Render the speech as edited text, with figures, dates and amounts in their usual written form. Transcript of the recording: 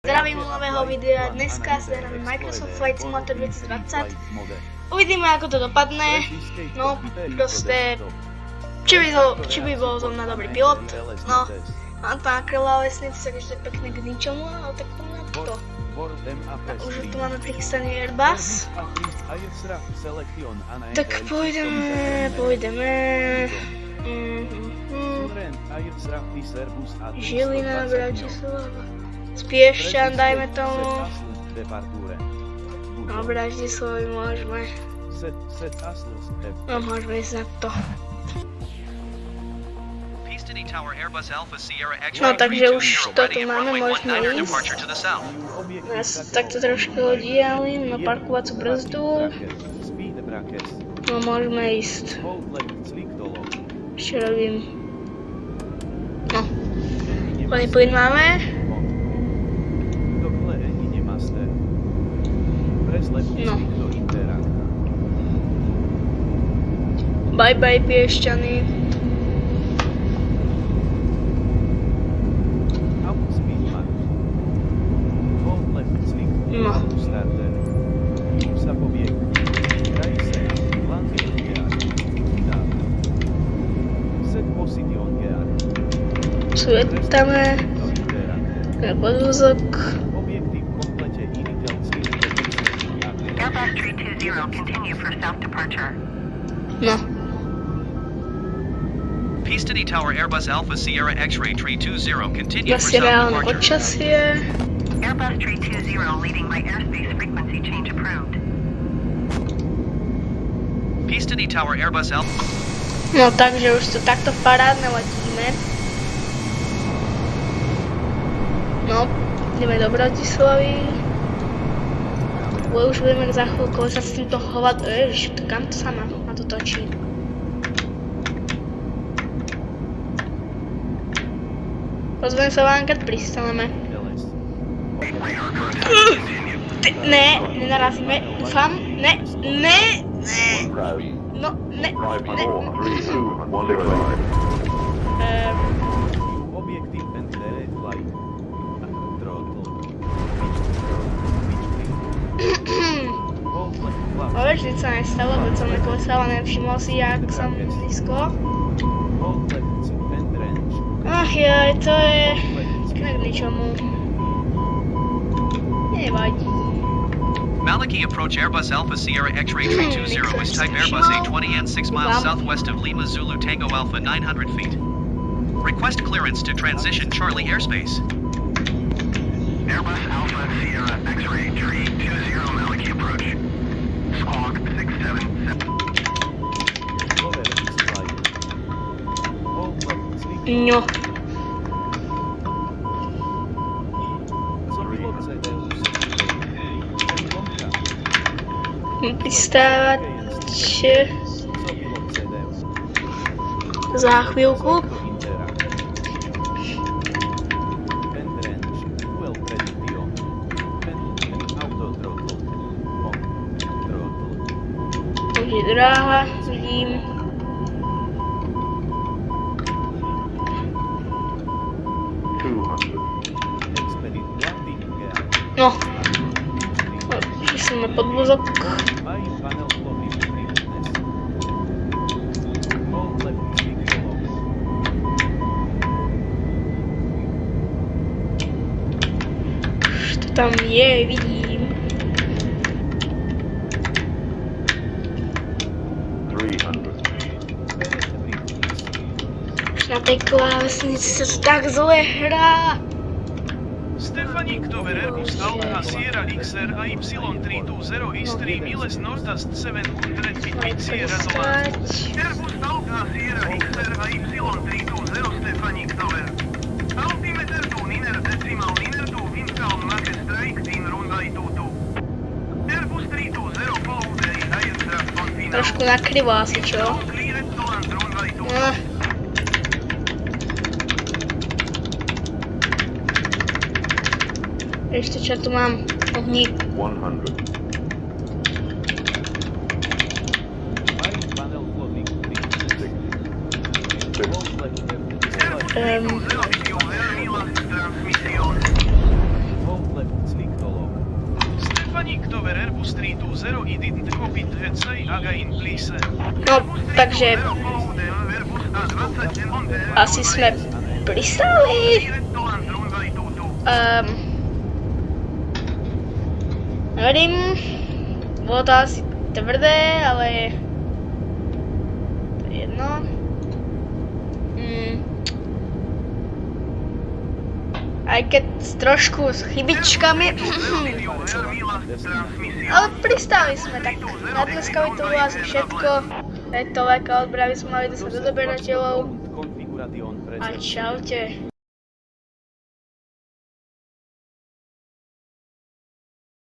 Zdravím u nového videa, dneska si hráme Microsoft Flight Simulator 2020. Uvidíme ako to dopadne, no proste, či by bol zo mňa dobrý pilot, no. Mám pána kráľa vesnici, takže pekne k ničomu, ale tak poďme na to. Už tu máme prichystaný Airbus. Tak pôjdeme. Žilina, Bratislava. Spiešťan, dajme tomu. No, Bratislavi môžeme. No, môžeme ísť na to. No, takže už to tu máme, môžeme ísť. Nás takto trošku oddialím na parkovacú brzdu. No, môžeme ísť. Čo robím? No. Plný plyn máme. No. Bye bye Piešťany. No. Světáme podvozok. No. Peastony Tower Airbus Alpha Sierra X-Ray 320 continue for Zase reálne south departure. počasie. Airbus 320 leading my airspace frequency change approved. Peastony Tower Airbus Alpha. No takže už to takto parádne letíme. No, ideme do Bratislavy. Už budeme za chvíľku sa s týmto hovať. Ježiš, kam to sa na to točí? Pozvem sa vám, keď pristaneme. Ne, nenarazíme, dúfam. Ne. No, ne. Ale vždyť sa nestalo, veď som neklesal a nevšimol si, jak som blízko. Ach jaj, to je k ničomu. Nevadí. Maliki approach Airbus Alpha Sierra X-Ray 320 is type Airbus A20 and 6 miles southwest of Lima Zulu Tango Alpha 900 feet. Request clearance to transition Charlie airspace. Airbus Alpha Sierra X-Ray 320 Maliki approach. Squawk 677. No. Pristávať za chvíľku. Už je dráha, vidím. No. Jsme podvozok. Už to tam je, vidím. Už na té klávesnici se to tak zle hrá. Stefanik Dover Airbus Alpha Sierra XR AY320 Istri Miles Northast 700 feet Sierra Dolan. Airbus Alpha Sierra XR AY320 Stefanik Dover. Altimeter 2 Niner Decimal Niner 2 Wind Calm Make Strike Team Runway 22. Airbus 320 Follow the Aircraft Continue. Trošku nakrivo asi, čo? Cleared to land Runway 22. No. Ešte čo tu mám? Ohník. 100. Stefani Ktover Airbus 320 I didn't copy that say again please. No, takže asi sme pristali. Nevím, bolo to asi tvrdé, ale to je jedno. Aj keď trošku s chybičkami, ale pristali sme, tak na dneska by to bolo asi všetko. Tejto veľká odbravy sme mali 10 odoberateľov a čaute.